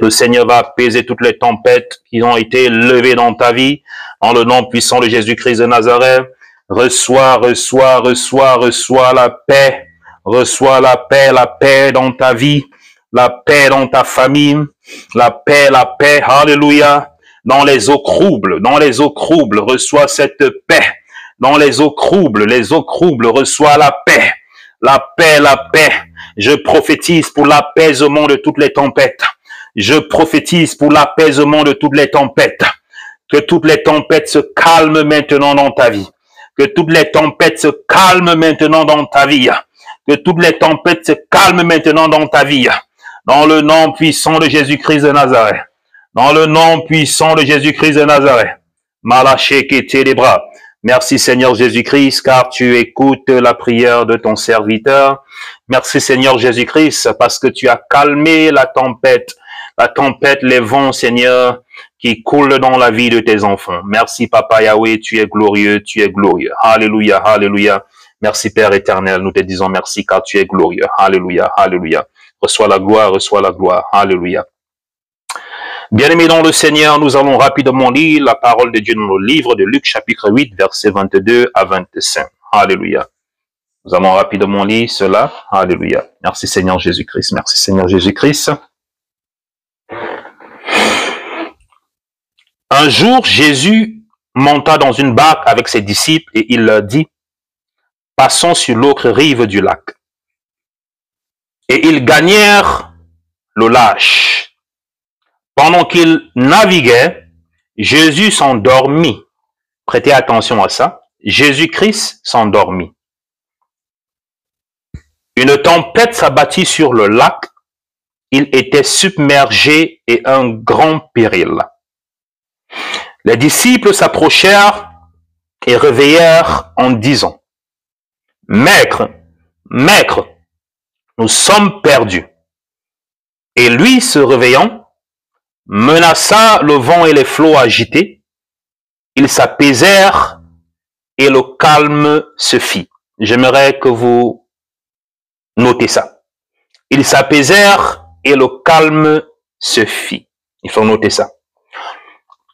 Le Seigneur va apaiser toutes les tempêtes qui ont été levées dans ta vie. En le nom puissant de Jésus-Christ de Nazareth, reçois la paix. Reçois la paix dans ta vie, la paix dans ta famille, la paix, alléluia. Dans les eaux troubles, reçois cette paix. Dans les eaux troubles, reçois la paix. La paix. Je prophétise pour l'apaisement de toutes les tempêtes. Je prophétise pour l'apaisement de toutes les tempêtes. Que toutes les tempêtes se calment maintenant dans ta vie. Que toutes les tempêtes se calment maintenant dans ta vie. Que toutes les tempêtes se calment maintenant dans ta vie. Dans le nom puissant de Jésus-Christ de Nazareth. Dans le nom puissant de Jésus-Christ de Nazareth. Malaché qui était les bras. Merci Seigneur Jésus-Christ, car tu écoutes la prière de ton serviteur. Merci Seigneur Jésus-Christ, parce que tu as calmé la tempête, les vents, Seigneur, qui coulent dans la vie de tes enfants. Merci Papa Yahweh, tu es glorieux. Alléluia, alléluia. Merci Père éternel, nous te disons merci, car tu es glorieux. Alléluia, alléluia. Reçois la gloire. Alléluia. Bien-aimés dans le Seigneur, nous allons rapidement lire la parole de Dieu dans le livre de Luc chapitre 8, versets 22 à 25. Alléluia. Nous allons rapidement lire cela. Alléluia. Merci Seigneur Jésus-Christ. Merci Seigneur Jésus-Christ. Un jour, Jésus monta dans une barque avec ses disciples et il leur dit, « Passons sur l'autre rive du lac. » Et ils gagnèrent le large. Pendant qu'ils naviguaient, Jésus s'endormit. Prêtez attention à ça. Jésus-Christ s'endormit. Une tempête s'abattit sur le lac. Il était submergé et un grand péril. Les disciples s'approchèrent et réveillèrent en disant, « Maître, nous sommes perdus. » Et lui, se réveillant, menaça le vent et les flots agités. Ils s'apaisèrent et le calme se fit. J'aimerais que vous notez ça. Ils s'apaisèrent et le calme se fit. Il faut noter ça.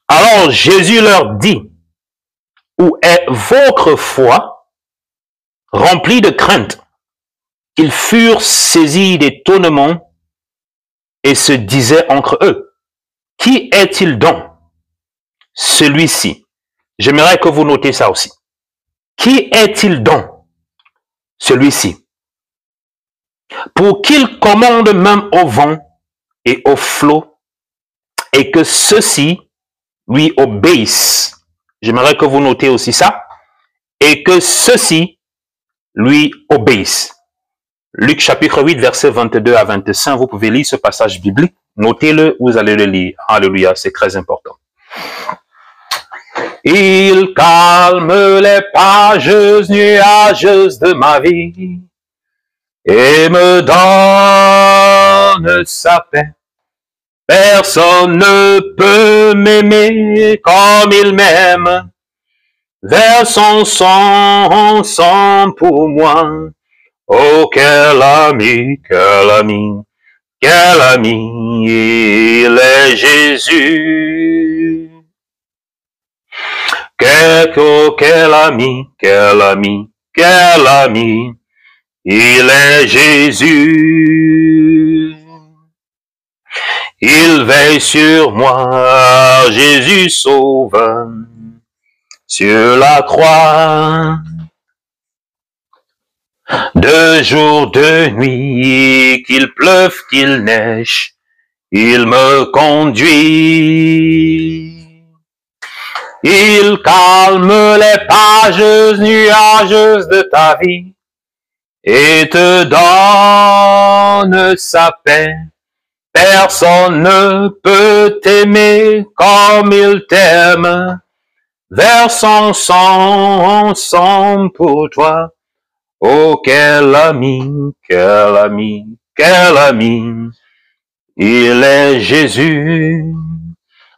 Alors Jésus leur dit, « Où est votre foi? » Remplis de crainte, ils furent saisis d'étonnement et se disaient entre eux, « Qui est-il donc? Celui-ci. » J'aimerais que vous notez ça aussi. Qui est-il donc? Celui-ci. Pour qu'il commande même au vent et au flot et que ceux-ci lui obéissent. J'aimerais que vous notez aussi ça. Et que ceux-ci lui obéissent. Luc chapitre 8, versets 22 à 25, vous pouvez lire ce passage biblique. Notez-le, vous allez le lire. Alléluia, c'est très important. Il calme les pages nuageuses de ma vie et me donne sa paix. Personne ne peut m'aimer comme il m'aime. Vers son sang pour moi. Oh, quel ami, il est Jésus. Quel ami, il est Jésus. Il veille sur moi, Jésus sauve, sur la croix. De jour, de nuit, qu'il pleuve, qu'il neige, il me conduit. Il calme les pages nuageuses de ta vie et te donne sa paix. Personne ne peut t'aimer comme il t'aime. Vers son sang pour toi. Oh, quel ami, il est Jésus.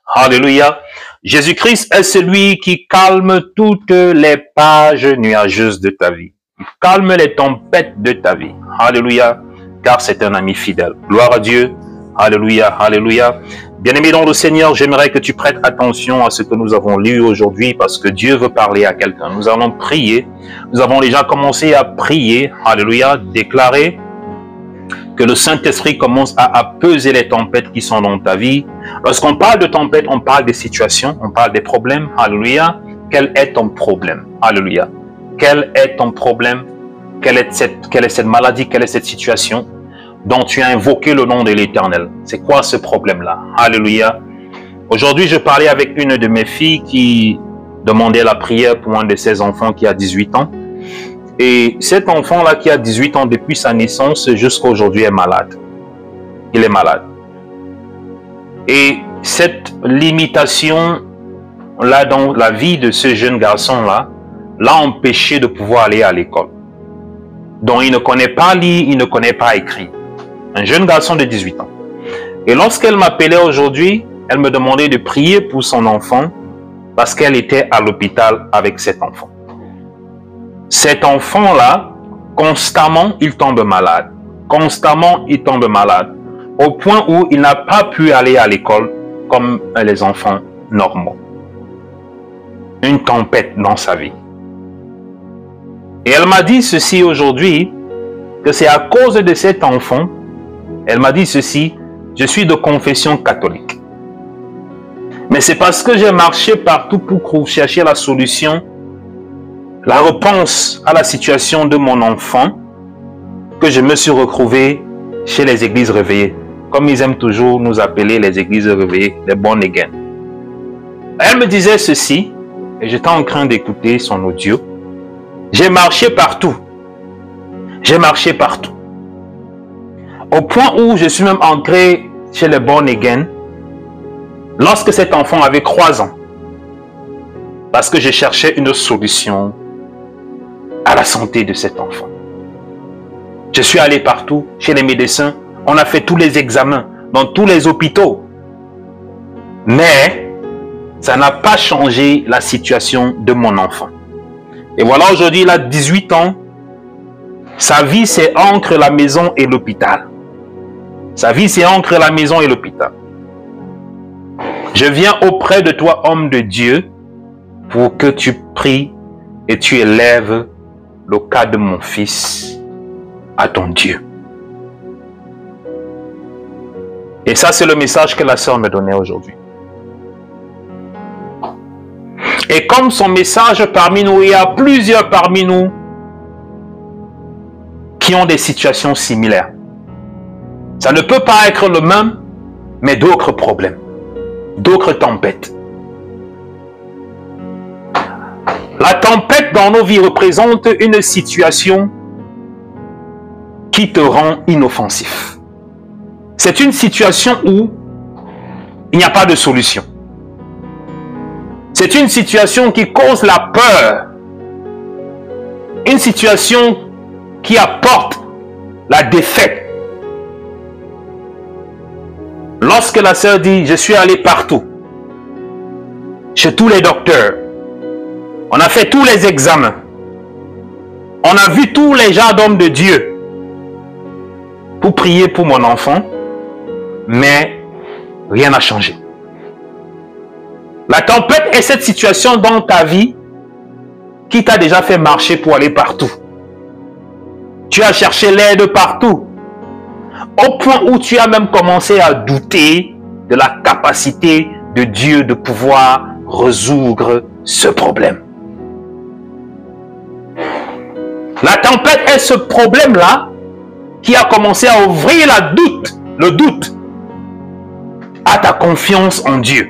Alléluia. Jésus-Christ est celui qui calme toutes les pages nuageuses de ta vie. Il calme les tempêtes de ta vie. Alléluia. Car c'est un ami fidèle. Gloire à Dieu. Alléluia, alléluia. Bien-aimé dans le Seigneur, j'aimerais que tu prêtes attention à ce que nous avons lu aujourd'hui parce que Dieu veut parler à quelqu'un. Nous allons prier. Nous avons déjà commencé à prier, alléluia, déclarer que le Saint-Esprit commence à peser les tempêtes qui sont dans ta vie. Lorsqu'on parle de tempêtes, on parle des situations, on parle des problèmes, alléluia. Quel est ton problème? Alléluia. Quel est ton problème? Quelle est cette maladie? Quelle est cette situation dont tu as invoqué le nom de l'Éternel? C'est quoi ce problème-là? Alléluia. Aujourd'hui, je parlais avec une de mes filles qui demandait la prière pour un de ses enfants qui a 18 ans. Et cet enfant-là qui a 18 ans depuis sa naissance jusqu'à aujourd'hui est malade. Il est malade. Et cette limitation-là dans la vie de ce jeune garçon-là l'a empêché de pouvoir aller à l'école. Donc il ne connaît pas lire, il ne connaît pas écrire. Un jeune garçon de 18 ans. Et lorsqu'elle m'appelait aujourd'hui, elle me demandait de prier pour son enfant parce qu'elle était à l'hôpital avec cet enfant. Cet enfant-là, constamment, il tombe malade. Constamment, il tombe malade. Au point où il n'a pas pu aller à l'école comme les enfants normaux. Une tempête dans sa vie. Et elle m'a dit ceci aujourd'hui, que c'est à cause de cet enfant, elle m'a dit ceci, je suis de confession catholique. Mais c'est parce que j'ai marché partout pour chercher la solution, la réponse à la situation de mon enfant, que je me suis retrouvé chez les églises réveillées. Comme ils aiment toujours nous appeler les églises réveillées, les born again. Elle me disait ceci, et j'étais en train d'écouter son audio. J'ai marché partout. J'ai marché partout. Au point où je suis même entré chez les born again, lorsque cet enfant avait 3 ans. Parce que je cherchais une solution à la santé de cet enfant. Je suis allé partout, chez les médecins. On a fait tous les examens, dans tous les hôpitaux. Mais, ça n'a pas changé la situation de mon enfant. Et voilà, aujourd'hui, il a 18 ans. Sa vie, c'est entre la maison et l'hôpital. Sa vie, c'est entre la maison et l'hôpital. Je viens auprès de toi, homme de Dieu, pour que tu pries et tu élèves le cas de mon fils à ton Dieu. Et ça, c'est le message que la sœur me donnait aujourd'hui. Et comme son message parmi nous, il y a plusieurs parmi nous qui ont des situations similaires. Ça ne peut pas être le même, mais d'autres problèmes, d'autres tempêtes. La tempête dans nos vies représente une situation qui te rend inoffensif. C'est une situation où il n'y a pas de solution. C'est une situation qui cause la peur. Une situation qui apporte la défaite. Lorsque la sœur dit, je suis allé partout, chez tous les docteurs, on a fait tous les examens, on a vu tous les gens d'hommes de Dieu pour prier pour mon enfant, mais rien n'a changé. La tempête est cette situation dans ta vie qui t'a déjà fait marcher pour aller partout. Tu as cherché l'aide partout. Au point où tu as même commencé à douter de la capacité de Dieu de pouvoir résoudre ce problème. La tempête est ce problème-là qui a commencé à ouvrir le doute à ta confiance en Dieu.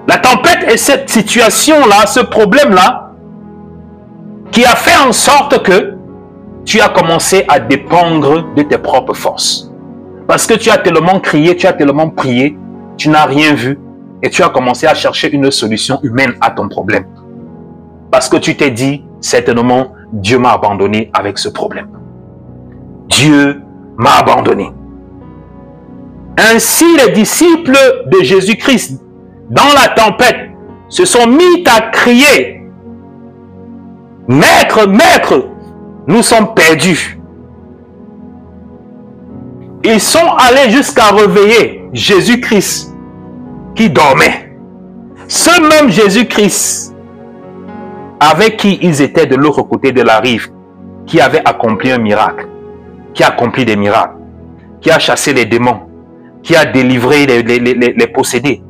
La tempête est cette situation-là, ce problème-là, qui a fait en sorte que tu as commencé à dépendre de tes propres forces. Parce que tu as tellement crié, tu as tellement prié, tu n'as rien vu et tu as commencé à chercher une solution humaine à ton problème. Parce que tu t'es dit, certainement, Dieu m'a abandonné avec ce problème. Dieu m'a abandonné. Ainsi, les disciples de Jésus-Christ, dans la tempête, se sont mis à crier, « Maître, Maître, nous sommes perdus. » Ils sont allés jusqu'à réveiller Jésus-Christ qui dormait. Ce même Jésus-Christ avec qui ils étaient de l'autre côté de la rive, qui avait accompli un miracle, qui a accompli des miracles, qui a chassé les démons, qui a délivré les possédés.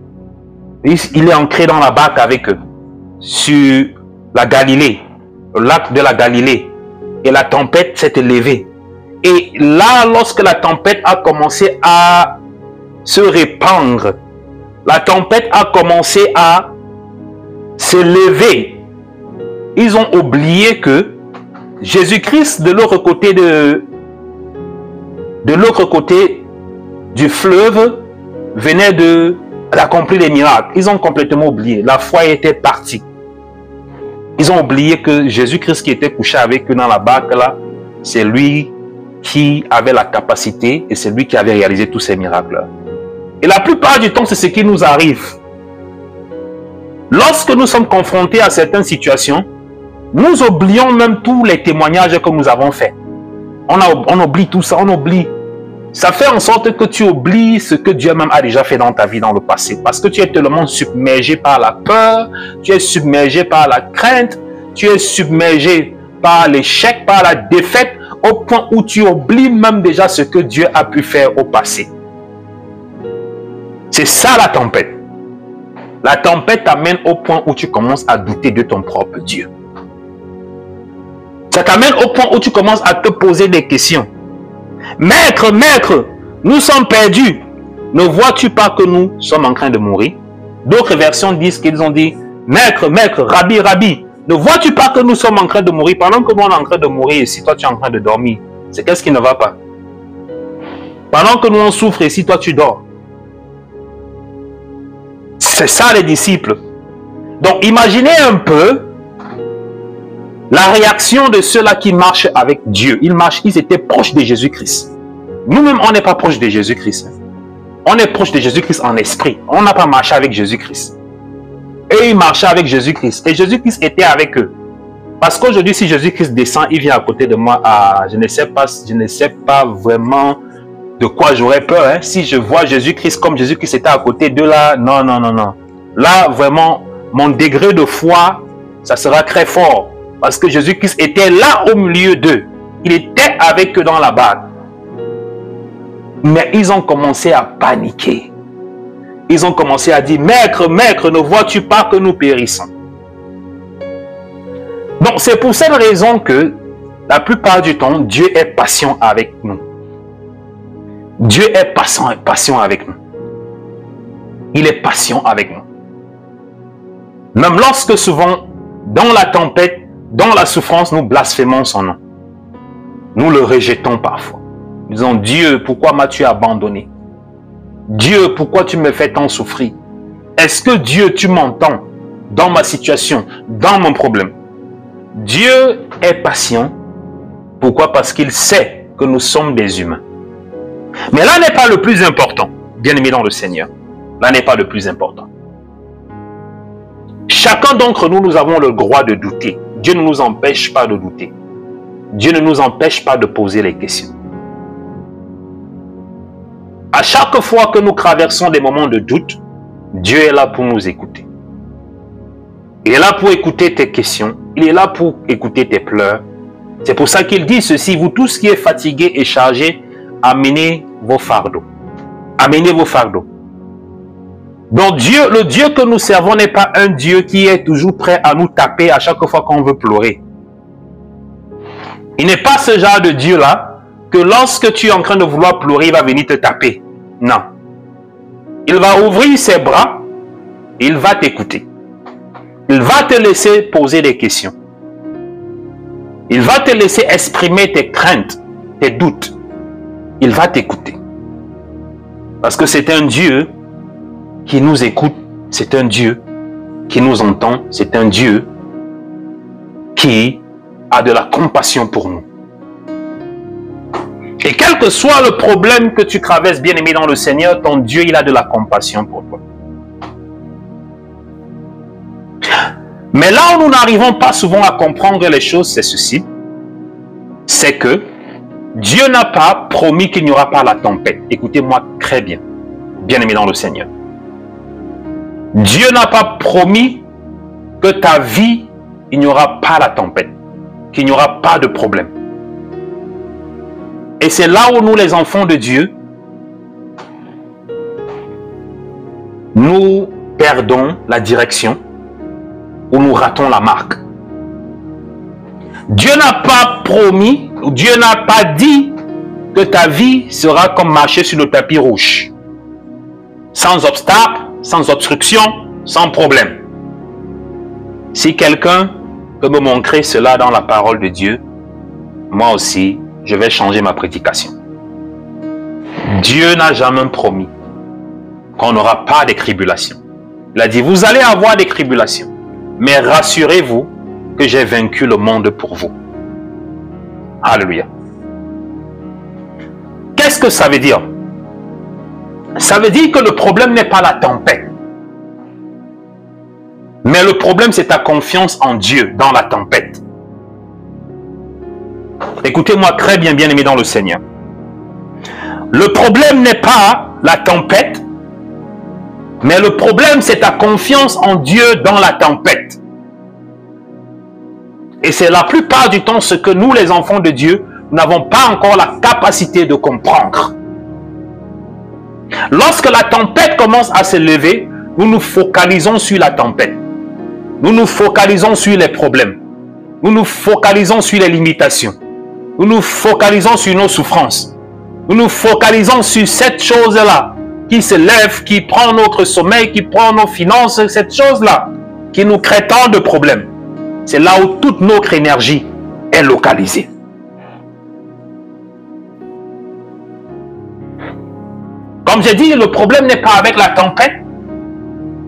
Il est entré dans la barque avec eux, sur la Galilée, le lac de la Galilée, et la tempête s'est élevée. Et là, lorsque la tempête a commencé à se répandre, la tempête a commencé à s'élever, ils ont oublié que Jésus-Christ, de l'autre côté du fleuve, venait d'accomplir des miracles. Ils ont complètement oublié. La foi était partie. Ils ont oublié que Jésus-Christ qui était couché avec eux dans la barque là, c'est lui qui avait la capacité et c'est lui qui avait réalisé tous ces miracles. Et la plupart du temps, c'est ce qui nous arrive. Lorsque nous sommes confrontés à certaines situations, nous oublions même tous les témoignages que nous avons faits. On oublie tout ça, on oublie. Ça fait en sorte que tu oublies ce que Dieu même a déjà fait dans ta vie dans le passé. Parce que tu es tellement submergé par la peur, tu es submergé par la crainte, tu es submergé par l'échec, par la défaite, au point où tu oublies même déjà ce que Dieu a pu faire au passé. C'est ça la tempête. La tempête t'amène au point où tu commences à douter de ton propre Dieu. Ça t'amène au point où tu commences à te poser des questions. Maître, maître, nous sommes perdus. Ne vois-tu pas que nous sommes en train de mourir? D'autres versions disent qu'ils ont dit, maître, maître, rabbi, rabbi, ne vois-tu pas que nous sommes en train de mourir? Pendant que nous on est en train de mourir ici, toi tu es en train de dormir. C'est qu'est-ce qui ne va pas? Pendant que nous on souffre ici, toi tu dors. C'est ça les disciples. Donc imaginez un peu la réaction de ceux-là qui marchent avec Dieu. Ils étaient proches de Jésus-Christ. Nous-mêmes, on n'est pas proches de Jésus-Christ. On est proche de Jésus-Christ en esprit. On n'a pas marché avec Jésus-Christ. Et ils marchaient avec Jésus-Christ. Et Jésus-Christ était avec eux. Parce qu'aujourd'hui, si Jésus-Christ descend, il vient à côté de moi. Je ne sais pas vraiment de quoi j'aurais peur. Hein. Si je vois Jésus-Christ comme Jésus-Christ était à côté d'eux là, non. Là, vraiment, mon degré de foi, ça sera très fort. Parce que Jésus-Christ était là au milieu d'eux. Il était avec eux dans la barque. Mais ils ont commencé à paniquer. Ils ont commencé à dire, maître, maître, ne vois-tu pas que nous périssons? Donc c'est pour cette raison que la plupart du temps, Dieu est patient avec nous. Dieu est patient avec nous. Il est patient avec nous. Même lorsque souvent, dans la tempête, dans la souffrance, nous blasphémons son nom. Nous le rejetons parfois. Nous disons, Dieu, pourquoi m'as-tu abandonné? Dieu, pourquoi tu me fais tant souffrir? Est-ce que Dieu, tu m'entends dans ma situation, dans mon problème? Dieu est patient. Pourquoi? Parce qu'il sait que nous sommes des humains. Mais là n'est pas le plus important, bien-aimé dans le Seigneur. Là n'est pas le plus important. Chacun d'entre nous, nous avons le droit de douter. Dieu ne nous empêche pas de douter. Dieu ne nous empêche pas de poser les questions. À chaque fois que nous traversons des moments de doute, Dieu est là pour nous écouter. Il est là pour écouter tes questions. Il est là pour écouter tes pleurs. C'est pour ça qu'il dit ceci, vous tous qui êtes fatigués et chargés, amenez vos fardeaux. Amenez vos fardeaux. Donc Dieu, le Dieu que nous servons n'est pas un Dieu qui est toujours prêt à nous taper à chaque fois qu'on veut pleurer. Il n'est pas ce genre de Dieu-là que lorsque tu es en train de vouloir pleurer, il va venir te taper. Non. Il va ouvrir ses bras, il va t'écouter. Il va te laisser poser des questions. Il va te laisser exprimer tes craintes, tes doutes. Il va t'écouter. Parce que c'est un Dieu qui nous écoute, c'est un Dieu qui nous entend, c'est un Dieu qui a de la compassion pour nous. Et quel que soit le problème que tu traverses, bien-aimé dans le Seigneur, ton Dieu, il a de la compassion pour toi. Mais là où nous n'arrivons pas souvent à comprendre les choses, c'est ceci. C'est que Dieu n'a pas promis qu'il n'y aura pas la tempête. Écoutez-moi très bien, bien-aimé dans le Seigneur. Dieu n'a pas promis que ta vie, il n'y aura pas la tempête, qu'il n'y aura pas de problème. Et c'est là où nous, les enfants de Dieu, nous perdons la direction, où nous ratons la marque. Dieu n'a pas promis, Dieu n'a pas dit que ta vie sera comme marcher sur le tapis rouge. Sans obstacle, sans obstruction, sans problème. Si quelqu'un peut me montrer cela dans la parole de Dieu, moi aussi, je vais changer ma prédication. Dieu n'a jamais promis qu'on n'aura pas de tribulations. Il a dit, vous allez avoir des tribulations, mais rassurez-vous que j'ai vaincu le monde pour vous. Alléluia. Qu'est-ce que ça veut dire? Ça veut dire que le problème n'est pas la tempête. Mais le problème, c'est ta confiance en Dieu dans la tempête. Écoutez-moi très bien, bien-aimé dans le Seigneur. Le problème n'est pas la tempête, mais le problème, c'est ta confiance en Dieu dans la tempête. Et c'est la plupart du temps ce que nous, les enfants de Dieu, nous n'avons pas encore la capacité de comprendre. Lorsque la tempête commence à se lever, nous nous focalisons sur la tempête. Nous nous focalisons sur les problèmes. Nous nous focalisons sur les limitations. Nous nous focalisons sur nos souffrances. Nous nous focalisons sur cette chose-là qui se lève, qui prend notre sommeil, qui prend nos finances, cette chose-là qui nous crée tant de problèmes. C'est là où toute notre énergie est localisée. Comme j'ai dit, le problème n'est pas avec la tempête,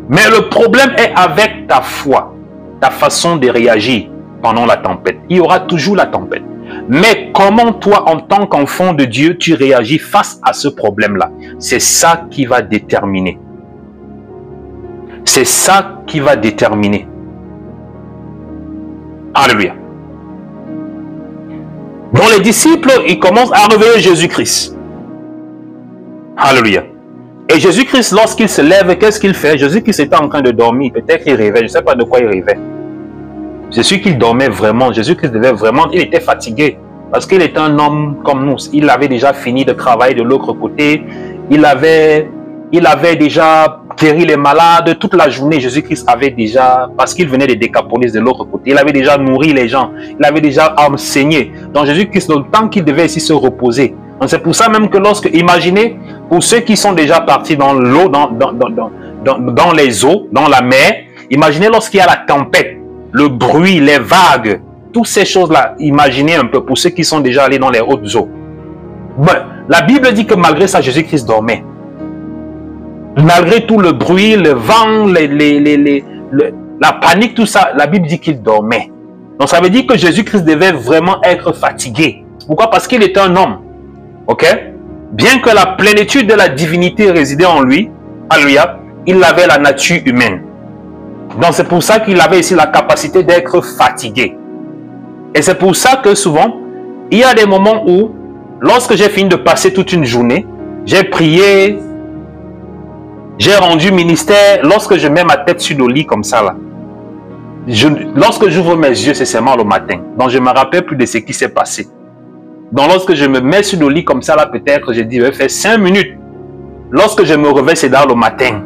mais le problème est avec ta foi, ta façon de réagir pendant la tempête. Il y aura toujours la tempête. Mais comment toi, en tant qu'enfant de Dieu, tu réagis face à ce problème-là? C'est ça qui va déterminer. C'est ça qui va déterminer. Alléluia. Donc les disciples, ils commencent à réveiller Jésus-Christ. Alléluia. Et Jésus-Christ, lorsqu'il se lève, qu'est-ce qu'il fait? Jésus-Christ était en train de dormir. Peut-être qu'il rêvait. Je ne sais pas de quoi il rêvait. Je suis qu'il dormait vraiment. Jésus-Christ devait vraiment... Il était fatigué. Parce qu'il était un homme comme nous. Il avait déjà fini de travailler de l'autre côté. Il avait déjà guéri les malades. Toute la journée, Jésus-Christ avait déjà... Parce qu'il venait de Décapolis de l'autre côté. Il avait déjà nourri les gens. Il avait déjà enseigné. Donc Jésus-Christ, le temps qu'il devait ici se reposer. C'est pour ça même que lorsque... Imaginez, pour ceux qui sont déjà partis dans l'eau, dans les eaux, dans la mer, imaginez lorsqu'il y a la tempête, le bruit, les vagues, toutes ces choses-là, imaginez un peu pour ceux qui sont déjà allés dans les hautes eaux. Ben, la Bible dit que malgré ça, Jésus-Christ dormait. Malgré tout le bruit, le vent, la panique, tout ça, la Bible dit qu'il dormait. Donc ça veut dire que Jésus-Christ devait vraiment être fatigué. Pourquoi? Parce qu'il était un homme. Ok? Bien que la plénitude de la divinité résidait en lui, alléluia, il avait la nature humaine. Donc c'est pour ça qu'il avait ici la capacité d'être fatigué. Et c'est pour ça que souvent, il y a des moments où, lorsque j'ai fini de passer toute une journée, j'ai prié, j'ai rendu ministère, lorsque je mets ma tête sur le lit comme ça là, lorsque j'ouvre mes yeux, c'est seulement le matin. Donc je ne me rappelle plus de ce qui s'est passé. Donc lorsque je me mets sur le lit comme ça là, peut-être, je dis, je vais faire 5 minutes. Lorsque je me réveille, c'est dans le matin.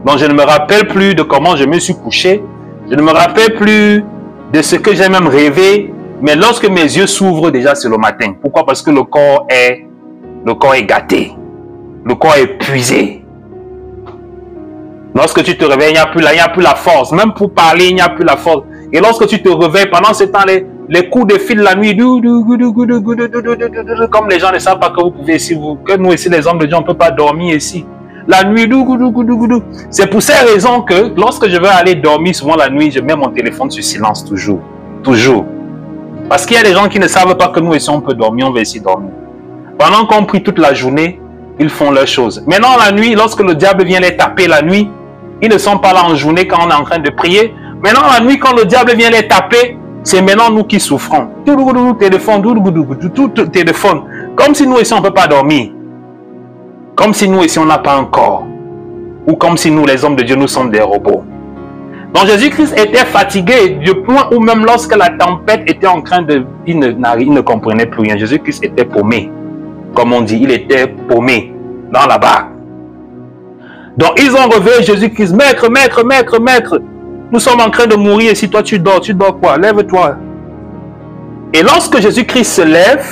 Donc je ne me rappelle plus de comment je me suis couché. Je ne me rappelle plus de ce que j'ai même rêvé. Mais lorsque mes yeux s'ouvrent, déjà c'est le matin. Pourquoi? Parce que le corps est gâté. Le corps est épuisé. Lorsque tu te réveilles, il n'y a plus la force. Même pour parler, il n'y a plus la force. Et lorsque tu te réveilles, pendant ce temps, les coups de fil la nuit, comme les gens ne savent pas que vous pouvez ici, que nous ici, les hommes de Dieu, on ne peut pas dormir ici. La nuit, c'est pour ces raisons que lorsque je veux aller dormir, souvent la nuit, je mets mon téléphone sur silence toujours. Toujours. Parce qu'il y a des gens qui ne savent pas que nous ici, on peut dormir, on va ici dormir. Pendant qu'on prie toute la journée, ils font leurs choses. Maintenant, la nuit, lorsque le diable vient les taper la nuit, ils ne sont pas là en journée quand on est en train de prier. Maintenant, la nuit, quand le diable vient les taper, C'est maintenant nous qui souffrons. Tout téléphone, tout téléphone. Comme si nous ici on ne peut pas dormir. Comme si nous ici on n'a pas un corps. Ou comme si nous les hommes de Dieu nous sommes des robots. Donc Jésus-Christ était fatigué du point où même lorsque la tempête était en train de... Il ne comprenait plus rien. Jésus-Christ était paumé. Comme on dit, il était paumé dans la barque. Donc ils ont réveillé Jésus-Christ. Maître, maître, maître, maître. Nous sommes en train de mourir. Et si toi tu dors quoi? Lève-toi. Et lorsque Jésus-Christ se lève,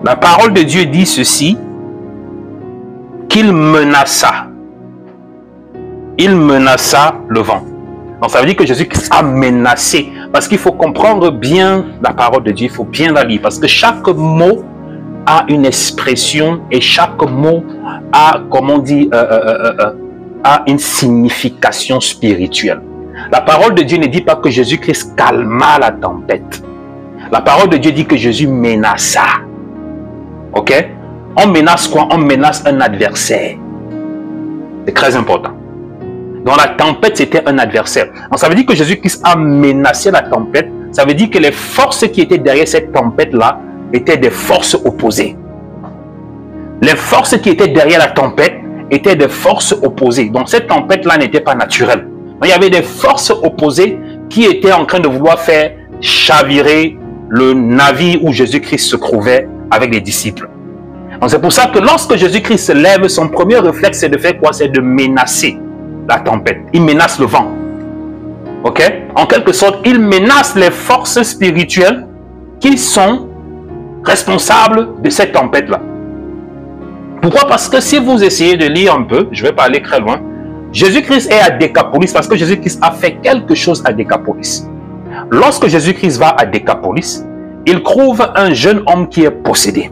la parole de Dieu dit ceci, qu'il menaça. Il menaça le vent. Donc ça veut dire que Jésus-Christ a menacé. Parce qu'il faut comprendre bien la parole de Dieu, il faut bien la lire. Parce que chaque mot a une expression et chaque mot a, comme on dit, a une signification spirituelle. La parole de Dieu ne dit pas que Jésus-Christ calma la tempête. La parole de Dieu dit que Jésus menaça. Ok? On menace quoi? On menace un adversaire. C'est très important. Donc la tempête, c'était un adversaire. Donc ça veut dire que Jésus-Christ a menacé la tempête. Ça veut dire que les forces qui étaient derrière cette tempête-là étaient des forces opposées. Les forces qui étaient derrière la tempête étaient des forces opposées. Donc cette tempête-là n'était pas naturelle. Donc, il y avait des forces opposées qui étaient en train de vouloir faire chavirer le navire où Jésus-Christ se trouvait avec les disciples. Donc c'est pour ça que lorsque Jésus-Christ se lève, son premier réflexe c'est de faire quoi? C'est de menacer la tempête. Il menace le vent. Ok? En quelque sorte, il menace les forces spirituelles qui sont responsables de cette tempête-là. Pourquoi? Parce que si vous essayez de lire un peu, je ne vais pas aller très loin, Jésus-Christ est à Décapolis parce que Jésus-Christ a fait quelque chose à Décapolis. Lorsque Jésus-Christ va à Décapolis, il trouve un jeune homme qui est possédé.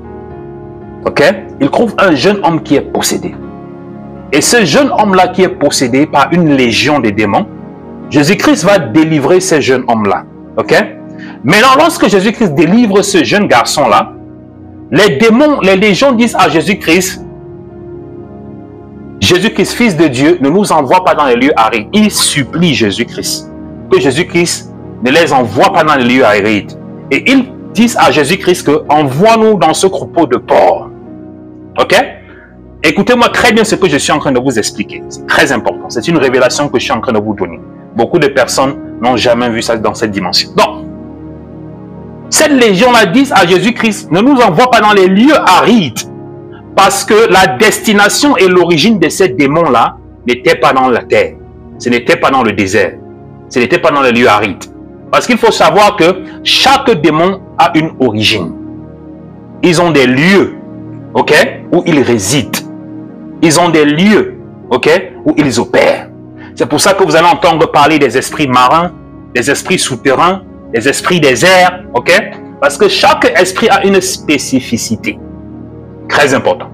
Ok? Il trouve un jeune homme qui est possédé. Et ce jeune homme-là qui est possédé par une légion de démons, Jésus-Christ va délivrer ce jeune homme-là. Ok? Maintenant, lorsque Jésus-Christ délivre ce jeune garçon-là, les démons, les légions disent à Jésus-Christ, Jésus-Christ, fils de Dieu, ne nous envoie pas dans les lieux arides. Ils supplient Jésus-Christ, que Jésus-Christ ne les envoie pas dans les lieux arides. Et ils disent à Jésus-Christ que envoie-nous dans ce troupeau de porcs. Ok? Écoutez-moi très bien ce que je suis en train de vous expliquer. C'est très important. C'est une révélation que je suis en train de vous donner. Beaucoup de personnes n'ont jamais vu ça dans cette dimension. Donc, cette légion-là dit à Jésus-Christ, ne nous envoie pas dans les lieux arides. Parce que la destination et l'origine de ces démons-là n'était pas dans la terre. Ce n'était pas dans le désert. Ce n'était pas dans les lieux arides. Parce qu'il faut savoir que chaque démon a une origine. Ils ont des lieux, ok, où ils résident. Ils ont des lieux, ok, où ils opèrent. C'est pour ça que vous allez entendre parler des esprits marins, des esprits souterrains, des esprits des airs, ok? Parce que chaque esprit a une spécificité. Très important.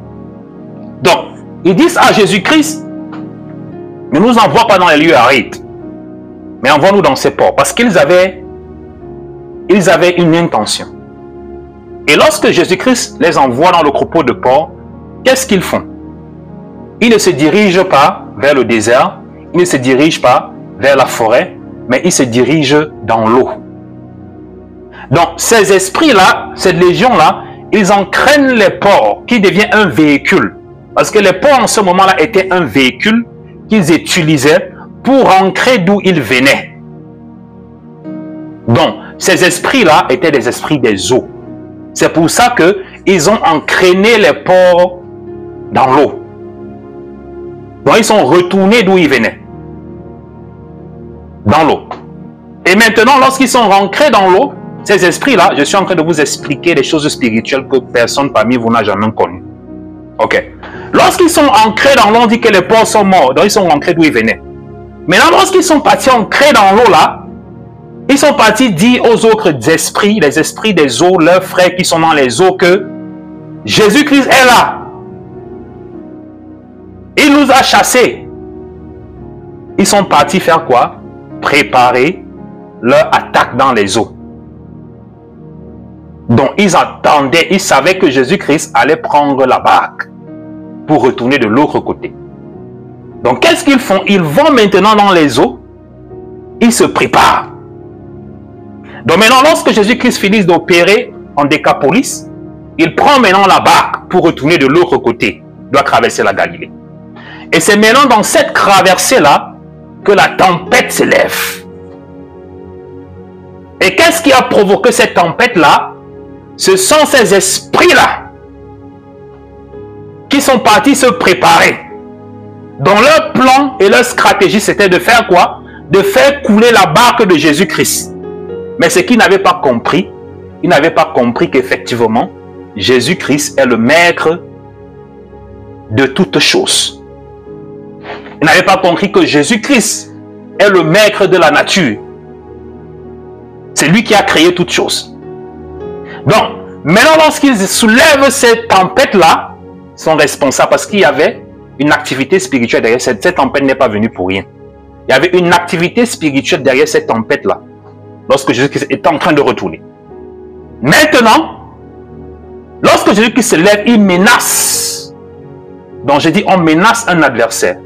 Donc, ils disent à Jésus-Christ, ne nous envoie pas dans les lieux arides, mais envoie-nous dans ces ports. Parce qu'ils avaient une intention. Et lorsque Jésus-Christ les envoie dans le troupeau de porcs, qu'est-ce qu'ils font? Ils ne se dirigent pas vers le désert, ils ne se dirigent pas vers la forêt, mais ils se dirigent dans l'eau. Donc, ces esprits-là, cette légion-là, ils entraînent les porcs qui devient un véhicule. Parce que les porcs, en ce moment-là, étaient un véhicule qu'ils utilisaient pour rentrer d'où ils venaient. Donc, ces esprits-là étaient des esprits des eaux. C'est pour ça qu'ils ont entraîné les porcs dans l'eau. Donc, ils sont retournés d'où ils venaient. Dans l'eau. Et maintenant, lorsqu'ils sont rentrés dans l'eau, ces esprits-là, je suis en train de vous expliquer des choses spirituelles que personne parmi vous n'a jamais connues. Ok. Lorsqu'ils sont ancrés dans l'eau, on dit que les porcs sont morts. Donc, ils sont rentrés d'où ils venaient. Maintenant, lorsqu'ils sont partis ancrés dans l'eau, là, ils sont partis dire aux autres esprits, les esprits des eaux, leurs frères qui sont dans les eaux, que Jésus-Christ est là. Il nous a chassés. Ils sont partis faire quoi? Préparer leur attaque dans les eaux. Donc, ils attendaient, ils savaient que Jésus-Christ allait prendre la barque pour retourner de l'autre côté. Donc, qu'est-ce qu'ils font? Ils vont maintenant dans les eaux, ils se préparent. Donc maintenant, lorsque Jésus-Christ finit d'opérer en Décapolis, il prend maintenant la barque pour retourner de l'autre côté. Il doit traverser la Galilée. Et c'est maintenant dans cette traversée-là que la tempête s'élève. Et qu'est-ce qui a provoqué cette tempête-là? Ce sont ces esprits-là qui sont partis se préparer. Dont leur plan et leur stratégie, c'était de faire quoi? De faire couler la barque de Jésus-Christ. Mais ce qu'ils n'avaient pas compris, ils n'avaient pas compris qu'effectivement, Jésus-Christ est le maître de toutes choses. Ils n'avaient pas compris que Jésus-Christ est le maître de la nature. C'est lui qui a créé toutes choses. Donc, maintenant, lorsqu'ils soulèvent cette tempête-là, ils sont responsables parce qu'il y avait une activité spirituelle derrière. Cette tempête n'est pas venue pour rien. Il y avait une activité spirituelle derrière cette tempête-là. Lorsque Jésus-Christ était en train de retourner. Maintenant, lorsque Jésus-Christ se lève, il menace. Donc, je dis, on menace un adversaire.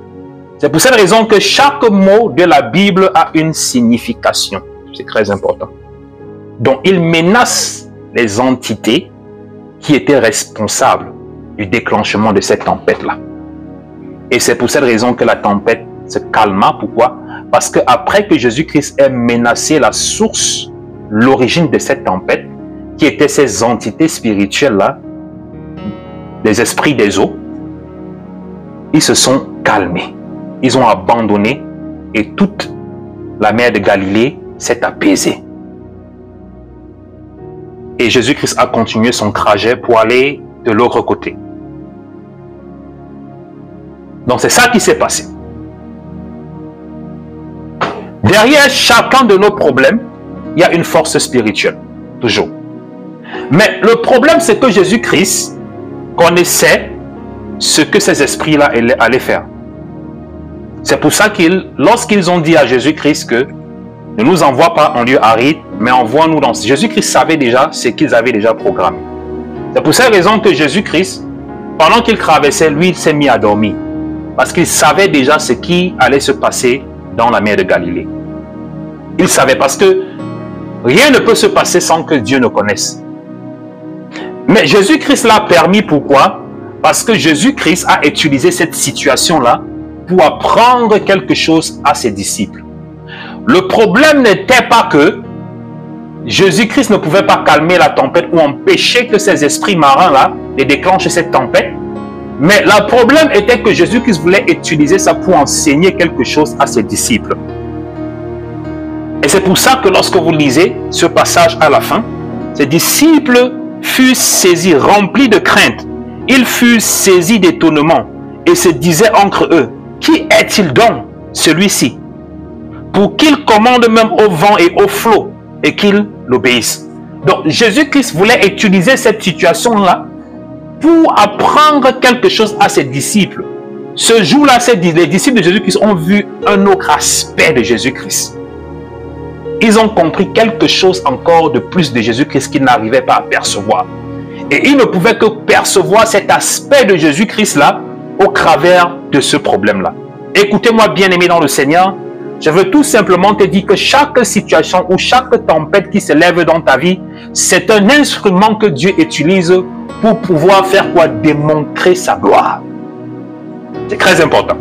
C'est pour cette raison que chaque mot de la Bible a une signification. C'est très important. Donc, il menace les entités qui étaient responsables du déclenchement de cette tempête-là. Et c'est pour cette raison que la tempête se calma. Pourquoi? Parce qu'après que Jésus-Christ ait menacé la source, l'origine de cette tempête, qui étaient ces entités spirituelles-là, les esprits des eaux, ils se sont calmés. Ils ont abandonné et toute la mer de Galilée s'est apaisée. Et Jésus-Christ a continué son trajet pour aller de l'autre côté. Donc c'est ça qui s'est passé. Derrière chacun de nos problèmes, il y a une force spirituelle, toujours. Mais le problème, c'est que Jésus-Christ connaissait ce que ces esprits-là allaient faire. C'est pour ça lorsqu'ils ont dit à Jésus-Christ que ne nous envoie pas en lieu aride, mais envoie-nous dans... Jésus-Christ savait déjà ce qu'ils avaient déjà programmé. C'est pour cette raison que Jésus-Christ, pendant qu'il traversait, lui, il s'est mis à dormir. Parce qu'il savait déjà ce qui allait se passer dans la mer de Galilée. Il savait parce que rien ne peut se passer sans que Dieu ne connaisse. Mais Jésus-Christ l'a permis, pourquoi? Parce que Jésus-Christ a utilisé cette situation-là pour apprendre quelque chose à ses disciples. Le problème n'était pas que Jésus-Christ ne pouvait pas calmer la tempête ou empêcher que ces esprits marins-là ne déclenchent cette tempête. Mais le problème était que Jésus-Christ voulait utiliser ça pour enseigner quelque chose à ses disciples. Et c'est pour ça que lorsque vous lisez ce passage à la fin, ses disciples furent saisis, remplis de crainte. Ils furent saisis d'étonnement et se disaient entre eux, qui est-il donc, celui-ci, pour qu'il commande même au vent et au flot et qu'il l'obéisse. Donc Jésus-Christ voulait utiliser cette situation-là pour apprendre quelque chose à ses disciples. Ce jour-là, les disciples de Jésus-Christ ont vu un autre aspect de Jésus-Christ. Ils ont compris quelque chose encore de plus de Jésus-Christ qu'ils n'arrivaient pas à percevoir. Et ils ne pouvaient que percevoir cet aspect de Jésus-Christ-là au travers de ce problème-là. Écoutez-moi, bien-aimé dans le Seigneur, je veux tout simplement te dire que chaque situation ou chaque tempête qui se lève dans ta vie, c'est un instrument que Dieu utilise pour pouvoir faire quoi? Démontrer sa gloire. C'est très important.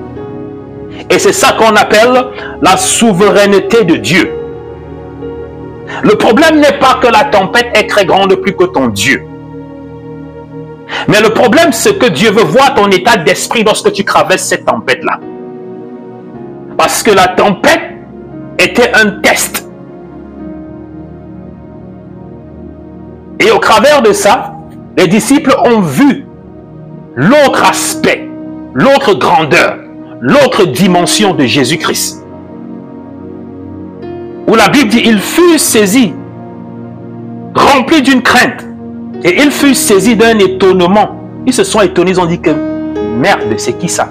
Et c'est ça qu'on appelle la souveraineté de Dieu. Le problème n'est pas que la tempête est très grande plus que ton Dieu. Mais le problème, c'est que Dieu veut voir ton état d'esprit lorsque tu traverses cette tempête-là. Parce que la tempête était un test. Et au travers de ça, les disciples ont vu l'autre aspect, l'autre grandeur, l'autre dimension de Jésus-Christ. Où la Bible dit, il fut saisi, rempli d'une crainte. Et il fut saisi d'un étonnement. Ils se sont étonnés, ils ont dit que, merde, c'est qui ça?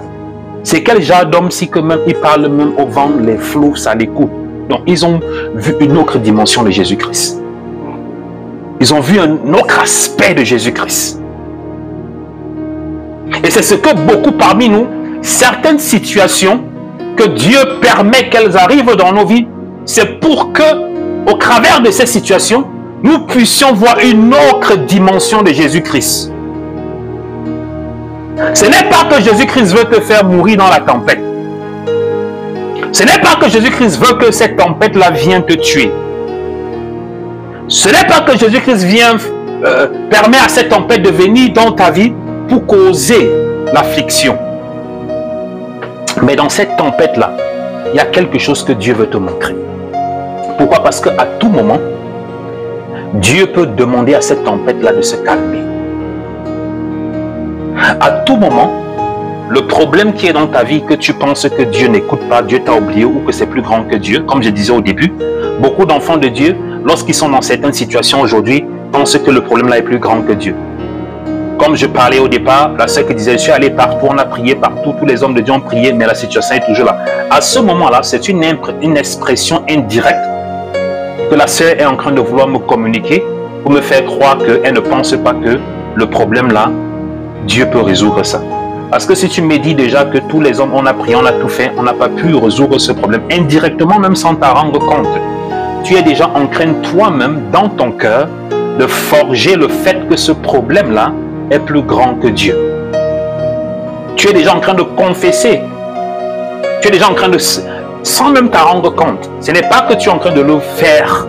C'est quel genre d'homme si que même il parle même au vent, les flots, ça l'écoute. Donc ils ont vu une autre dimension de Jésus-Christ. Ils ont vu un autre aspect de Jésus-Christ. Et c'est ce que beaucoup parmi nous, certaines situations que Dieu permet qu'elles arrivent dans nos vies, c'est pour que au travers de ces situations, nous puissions voir une autre dimension de Jésus-Christ. Ce n'est pas que Jésus-Christ veut te faire mourir dans la tempête. Ce n'est pas que Jésus-Christ veut que cette tempête-là vienne te tuer. Ce n'est pas que Jésus-Christ permet à cette tempête de venir dans ta vie pour causer l'affliction. Mais dans cette tempête-là, il y a quelque chose que Dieu veut te montrer. Pourquoi? Parce qu'à tout moment, Dieu peut demander à cette tempête-là de se calmer. À tout moment, le problème qui est dans ta vie, que tu penses que Dieu n'écoute pas, Dieu t'a oublié ou que c'est plus grand que Dieu, comme je disais au début, beaucoup d'enfants de Dieu, lorsqu'ils sont dans certaines situations aujourd'hui, pensent que le problème là est plus grand que Dieu. Comme je parlais au départ, la sœur qui disait, je suis allé partout, on a prié partout, tous les hommes de Dieu ont prié, mais la situation est toujours là. À ce moment-là, c'est une expression indirecte que la sœur est en train de vouloir me communiquer pour me faire croire qu'elle ne pense pas que le problème là, Dieu peut résoudre ça. Parce que si tu me dis déjà que tous les hommes, on a prié, on a tout fait, on n'a pas pu résoudre ce problème, indirectement, même sans t'en rendre compte, tu es déjà en train toi-même, dans ton cœur, de forger le fait que ce problème-là est plus grand que Dieu. Tu es déjà en train de confesser. Tu es déjà en train de, sans même t'en rendre compte, ce n'est pas que tu es en train de le faire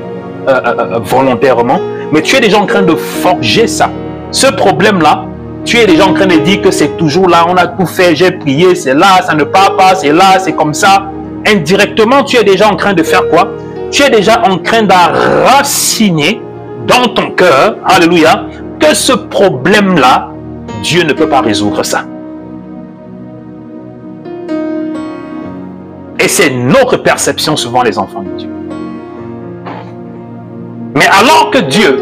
volontairement, mais tu es déjà en train de forger ça. Ce problème-là, tu es déjà en train de dire que c'est toujours là, on a tout fait, j'ai prié, c'est là, ça ne part pas, c'est là, c'est comme ça. Indirectement, tu es déjà en train de faire quoi? Tu es déjà en train d'enraciner dans ton cœur, alléluia, que ce problème-là, Dieu ne peut pas résoudre ça. Et c'est notre perception souvent, les enfants de Dieu. Mais alors que Dieu,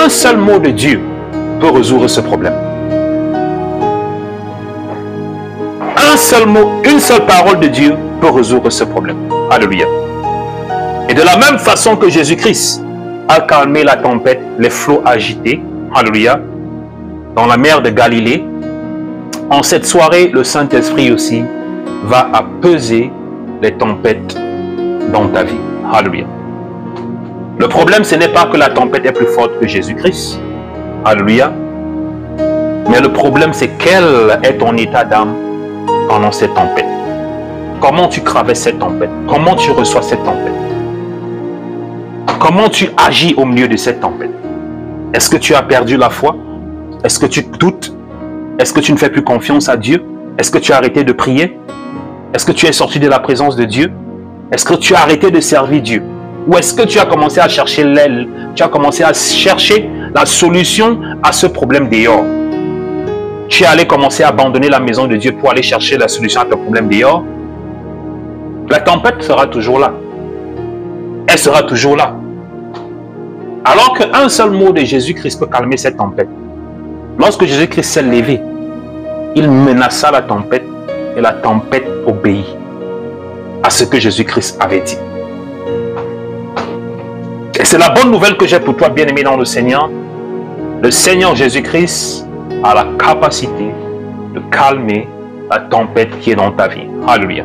un seul mot de Dieu peut résoudre ce problème. Un seul mot, une seule parole de Dieu peut résoudre ce problème. Alléluia. Et de la même façon que Jésus-Christ a calmé la tempête, les flots agités, alléluia, dans la mer de Galilée, en cette soirée, le Saint-Esprit aussi va apaiser les tempêtes dans ta vie. Alléluia. Le problème, ce n'est pas que la tempête est plus forte que Jésus-Christ. Alléluia. Mais le problème, c'est quel est ton état d'âme pendant cette tempête. Comment tu traverses cette tempête? Comment tu reçois cette tempête? Comment tu agis au milieu de cette tempête? Est-ce que tu as perdu la foi? Est-ce que tu doutes? Est-ce que tu ne fais plus confiance à Dieu? Est-ce que tu as arrêté de prier? Est-ce que tu es sorti de la présence de Dieu? Est-ce que tu as arrêté de servir Dieu? Ou est-ce que tu as commencé à chercher l'aile? Tu as commencé à chercher la solution à ce problème dehors? Tu es allé commencer à abandonner la maison de Dieu pour aller chercher la solution à ton problème dehors? La tempête sera toujours là. Elle sera toujours là. Alors qu'un seul mot de Jésus-Christ peut calmer cette tempête. Lorsque Jésus-Christ s'est levé, il menaça la tempête et la tempête obéit à ce que Jésus-Christ avait dit. Et c'est la bonne nouvelle que j'ai pour toi, bien-aimé dans le Seigneur. Le Seigneur Jésus-Christ a la capacité de calmer la tempête qui est dans ta vie. Alléluia.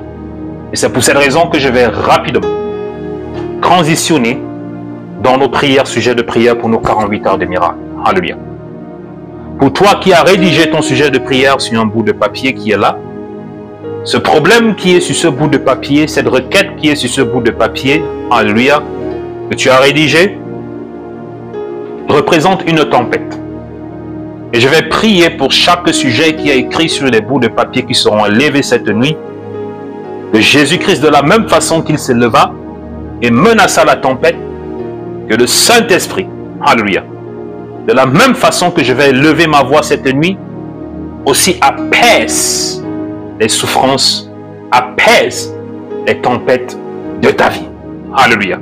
Et c'est pour cette raison que je vais rapidement transitionner dans nos prières, sujet de prière pour nos 48 heures de miracle. Alléluia. Pour toi qui as rédigé ton sujet de prière sur un bout de papier qui est là, ce problème qui est sur ce bout de papier, cette requête qui est sur ce bout de papier, alléluia, que tu as rédigé, représente une tempête. Et je vais prier pour chaque sujet qui est écrit sur les bouts de papier qui seront levés cette nuit, que Jésus-Christ, de la même façon qu'il se leva et menaça la tempête, que le Saint-Esprit, alléluia, de la même façon que je vais lever ma voix cette nuit, aussi apaise les souffrances, apaise les tempêtes de ta vie. Alléluia.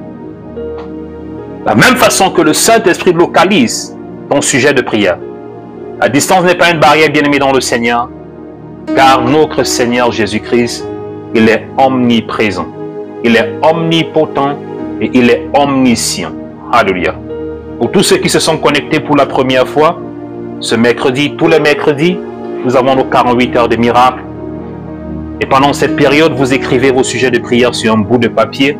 De la même façon que le Saint-Esprit localise ton sujet de prière. La distance n'est pas une barrière, bien-aimé dans le Seigneur, car notre Seigneur Jésus-Christ, il est omniprésent, il est omnipotent et il est omniscient. Alléluia. Pour tous ceux qui se sont connectés pour la première fois, ce mercredi, tous les mercredis, nous avons nos 48 heures de miracle. Et pendant cette période, vous écrivez vos sujets de prière sur un bout de papier.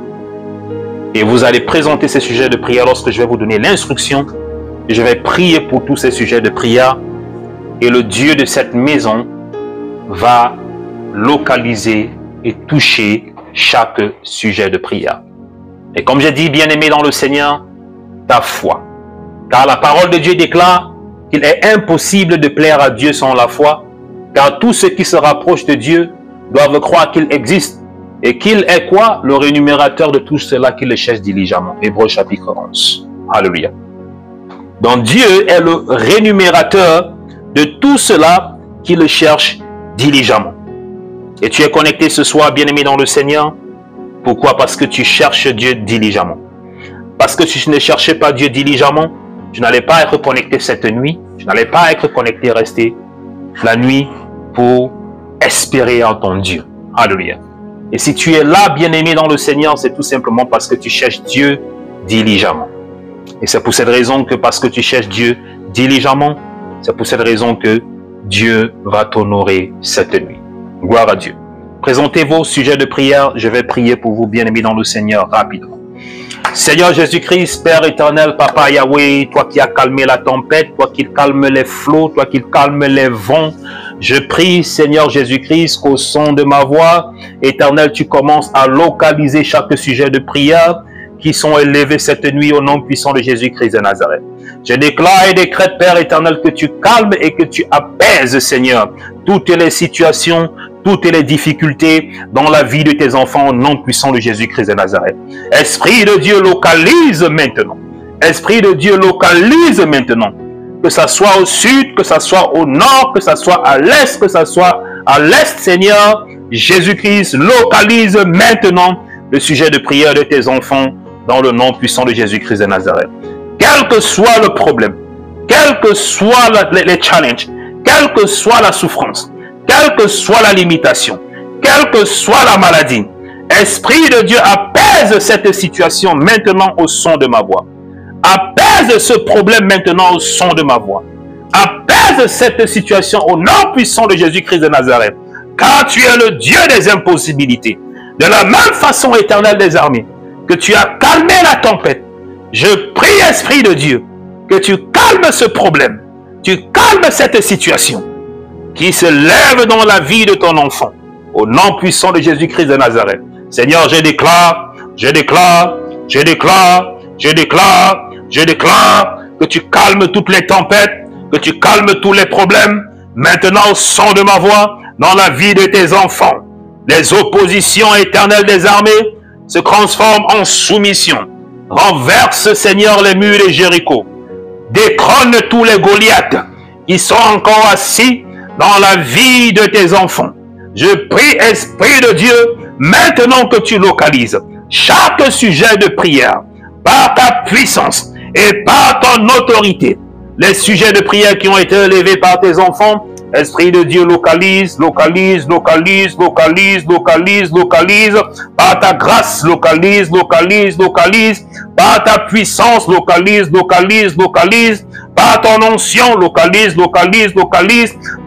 Et vous allez présenter ces sujets de prière lorsque je vais vous donner l'instruction. Je vais prier pour tous ces sujets de prière. Et le Dieu de cette maison va localiser et toucher chaque sujet de prière. Et comme j'ai dit, bien-aimé dans le Seigneur, ta foi. Car la parole de Dieu déclare qu'il est impossible de plaire à Dieu sans la foi, car tous ceux qui se rapprochent de Dieu doivent croire qu'il existe et qu'il est quoi? Le rémunérateur de tous ceux-là qui le cherchent diligemment. Hébreux chapitre 11. Alléluia. Donc Dieu est le rémunérateur de tous ceux-là qui le cherchent diligemment. Et tu es connecté ce soir, bien-aimé dans le Seigneur. Pourquoi? Parce que tu cherches Dieu diligemment. Parce que si tu ne cherchais pas Dieu diligemment, tu n'allais pas être connecté cette nuit. Tu n'allais pas être connecté, rester la nuit pour espérer en ton Dieu. Alléluia. Et si tu es là, bien-aimé dans le Seigneur, c'est tout simplement parce que tu cherches Dieu diligemment. Et c'est pour cette raison que parce que tu cherches Dieu diligemment, c'est pour cette raison que Dieu va t'honorer cette nuit. Gloire à Dieu. Présentez vos sujets de prière. Je vais prier pour vous, bien-aimés dans le Seigneur, rapidement. Seigneur Jésus-Christ, Père éternel, Papa Yahweh, toi qui as calmé la tempête, toi qui calmes les flots, toi qui calmes les vents, je prie, Seigneur Jésus-Christ, qu'au son de ma voix, éternel, tu commences à localiser chaque sujet de prière qui sont élevés cette nuit au nom puissant de Jésus-Christ de Nazareth. Je déclare et décrète, Père éternel, que tu calmes et que tu apaises, Seigneur, toutes les situations, toutes les difficultés dans la vie de tes enfants au nom puissant de Jésus-Christ de Nazareth. Esprit de Dieu, localise maintenant. Esprit de Dieu, localise maintenant. Que ça soit au sud, que ça soit au nord, que ça soit à l'est, que ça soit à l'est, Seigneur. Jésus-Christ, localise maintenant le sujet de prière de tes enfants dans le nom puissant de Jésus-Christ de Nazareth. Quel que soit le problème, quels que soient les challenges, quelle que soit la souffrance, quelle que soit la limitation, quelle que soit la maladie, Esprit de Dieu, apaise cette situation maintenant au son de ma voix. Apaise ce problème maintenant au son de ma voix. Apaise cette situation au nom puissant de Jésus-Christ de Nazareth. Car tu es le Dieu des impossibilités. De la même façon, Éternel des armées, que tu as calmé la tempête. Je prie, Esprit de Dieu, que tu calmes ce problème. Tu calmes cette situation qui se lève dans la vie de ton enfant. Au nom puissant de Jésus-Christ de Nazareth. Seigneur, je déclare que tu calmes toutes les tempêtes, que tu calmes tous les problèmes. Maintenant, au son de ma voix, dans la vie de tes enfants, les oppositions éternelles des armées se transforment en soumission. Renverse, Seigneur, les murs de Jéricho. Détrône tous les Goliaths qui sont encore assis dans la vie de tes enfants. Je prie, Esprit de Dieu, maintenant que tu localises chaque sujet de prière par ta puissance et par ton autorité. Les sujets de prière qui ont été élevés par tes enfants, Esprit de Dieu, localise, par ta grâce, localise, par ta puissance, localise, par ton onction, localise,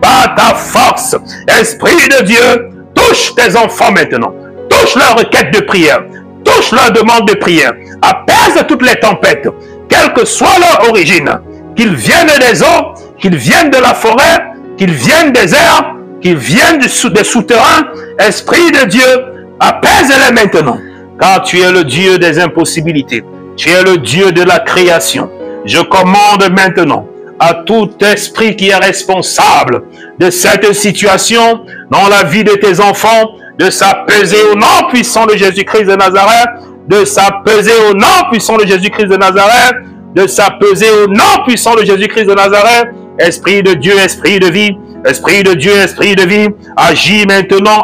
par ta force. Esprit de Dieu, touche tes enfants maintenant, touche leur requête de prière, touche leur demande de prière, apaise toutes les tempêtes, quelle que soit leur origine, qu'ils viennent des eaux, qu'ils viennent de la forêt, qu'ils viennent des airs, qu'ils viennent des souterrains. Esprit de Dieu, apaise-les maintenant, car tu es le Dieu des impossibilités, tu es le Dieu de la création. Je commande maintenant à tout esprit qui est responsable de cette situation dans la vie de tes enfants, de s'apaiser au nom puissant de Jésus-Christ de Nazareth, de s'apaiser au nom puissant de Jésus-Christ de Nazareth, de s'apaiser au nom puissant de Jésus-Christ de Nazareth. Esprit de Dieu, esprit de vie, Esprit de Dieu, esprit de vie, agis maintenant,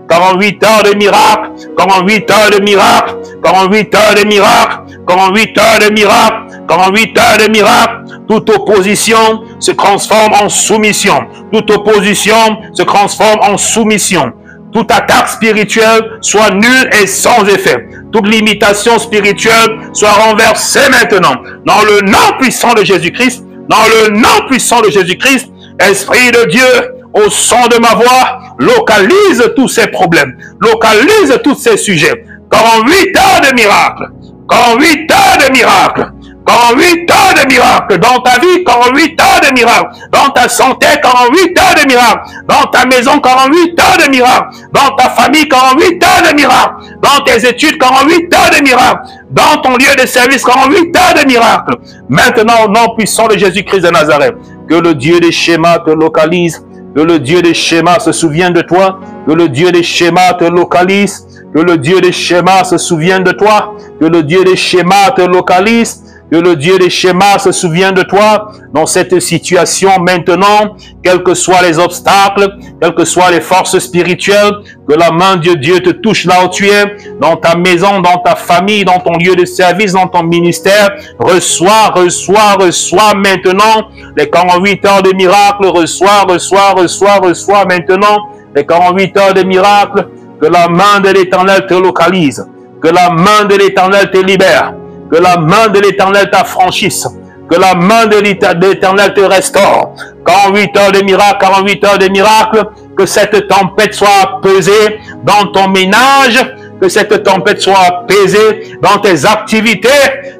48 heures de miracle, 48 heures de miracle, 48 heures de miracle, 48 heures de miracle, 48 heures de miracle. Toute opposition se transforme en soumission. Toute opposition se transforme en soumission. Toute attaque spirituelle soit nulle et sans effet. Toute limitation spirituelle soit renversée maintenant. Dans le nom puissant de Jésus-Christ, dans le nom puissant de Jésus-Christ, Esprit de Dieu, au son de ma voix, localise tous ces problèmes, localise tous ces sujets, 48 heures de miracles. 48 heures de miracles. 48 heures de miracles. Dans ta vie, 48 heures de miracles. Dans ta santé, 48 heures de miracles. Dans ta maison, 48 heures de miracles. Dans ta famille, 48 heures de miracles. Dans tes études, 48 heures de miracles. Dans ton lieu de service, 48 heures de miracles. Maintenant, au nom puissant de Jésus-Christ de Nazareth, que le Dieu des schémas te localise. Que le Dieu des schémas se souvienne de toi. Que le Dieu des schémas te localise. Que le Dieu des schémas se souvienne de toi. Que le Dieu des schémas te localise. Que le Dieu des schémas se souvienne de toi dans cette situation maintenant, quels que soient les obstacles, quelles que soient les forces spirituelles, que la main de Dieu te touche là où tu es, dans ta maison, dans ta famille, dans ton lieu de service, dans ton ministère. Reçois maintenant les 48 heures de miracles. Reçois maintenant les 48 heures de miracles. Que la main de l'Éternel te localise. Que la main de l'Éternel te libère. Que la main de l'Éternel t'affranchisse. Que la main de l'Éternel te restaure. 48 heures de miracles, 48 heures de miracles. Que cette tempête soit apaisée dans ton ménage. Que cette tempête soit apaisée dans tes activités.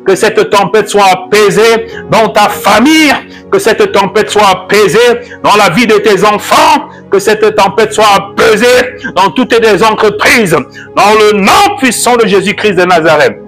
Que cette tempête soit apaisée dans ta famille. Que cette tempête soit apaisée dans la vie de tes enfants. Que cette tempête soit apaisée dans toutes tes entreprises. Dans le nom puissant de Jésus-Christ de Nazareth.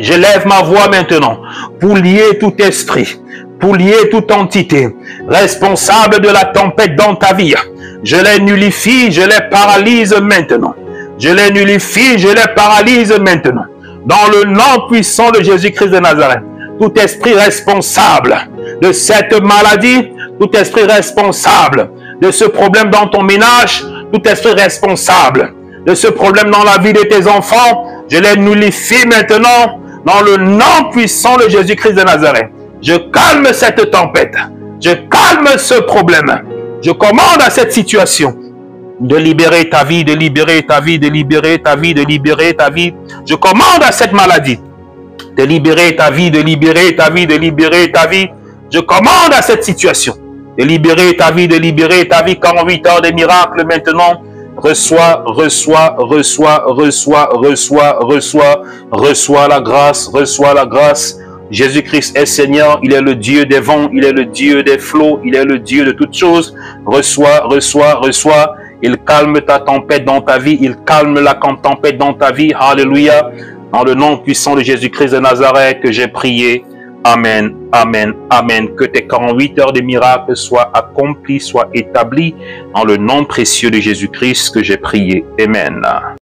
Je lève ma voix maintenant pour lier tout esprit, pour lier toute entité responsable de la tempête dans ta vie. Je les nullifie, je les paralyse maintenant. Je les nullifie, je les paralyse maintenant. Dans le nom puissant de Jésus-Christ de Nazareth, tout esprit responsable de cette maladie, tout esprit responsable de ce problème dans ton ménage, tout esprit responsable de ce problème dans la vie de tes enfants, je les nullifie maintenant. Dans le nom puissant de Jésus-Christ de Nazareth, je calme cette tempête. Je calme ce problème. Je commande à cette situation de libérer ta vie, de libérer ta vie, de libérer ta vie, de libérer ta vie. Je commande à cette maladie de libérer ta vie, de libérer ta vie, de libérer ta vie. Je commande à cette situation de libérer ta vie, de libérer ta vie. 48 heures de miracles maintenant. Reçois la grâce, reçois la grâce. Jésus-Christ est Seigneur, il est le Dieu des vents, il est le Dieu des flots, il est le Dieu de toutes choses. Reçois. Il calme ta tempête dans ta vie, il calme la tempête dans ta vie. Alléluia. Dans le nom puissant de Jésus-Christ de Nazareth que j'ai prié. Amen, amen, amen. Que tes 48 heures de miracles soient accomplies, soient établies dans le nom précieux de Jésus-Christ que j'ai prié. Amen.